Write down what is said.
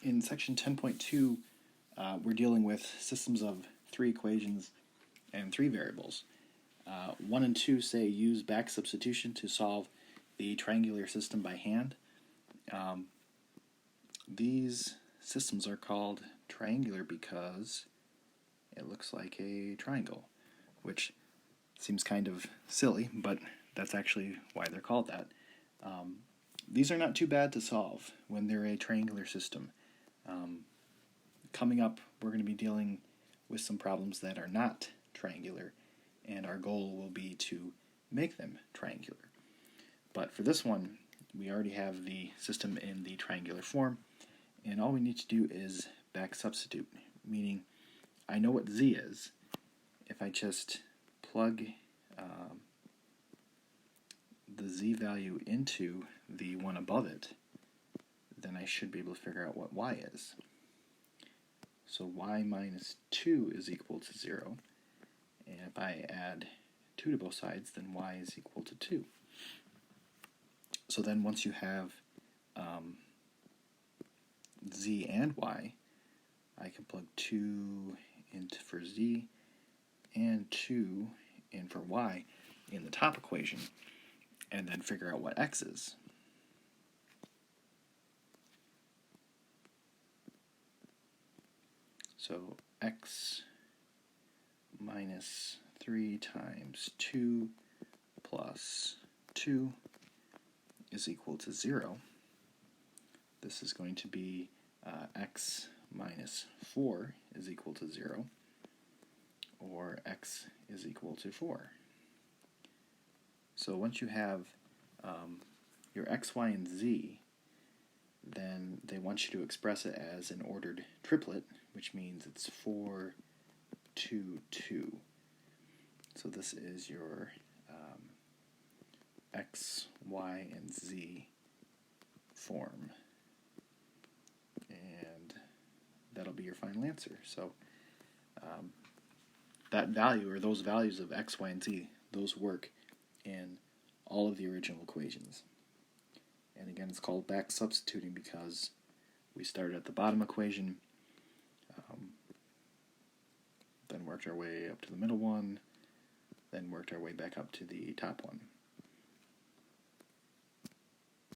In section 10.2, we're dealing with systems of three equations and three variables. 1 and 2 say use back substitution to solve the triangular system by hand. These systems are called triangular because it looks like a triangle, which seems kind of silly, but that's actually why they're called that. These are not too bad to solve when they're a triangular system. Coming up, we're going to be dealing with some problems that are not triangular, and our goal will be to make them triangular. But for this one, we already have the system in the triangular form, and all we need to do is back substitute, meaning I know what z is. If I just plug the z value into the one above it, then I should be able to figure out what y is. So y minus 2 is equal to 0, and if I add 2 to both sides, then y is equal to 2. So then once you have z and y, I can plug 2 in for z and 2 in for y in the top equation, and then figure out what x is. So x minus 3 times 2 plus 2 is equal to 0. This is going to be x minus 4 is equal to 0, or x is equal to 4. So once you have your x, y, and z, then they want you to express it as an ordered triplet, which means it's 4, 2, 2. So this is your x, y, and z form. And that'll be your final answer. So that value, or those values of x, y, and z, those work in all of the original equations. And again, it's called back substituting because we started at the bottom equation, then worked our way up to the middle one, then worked our way back up to the top one.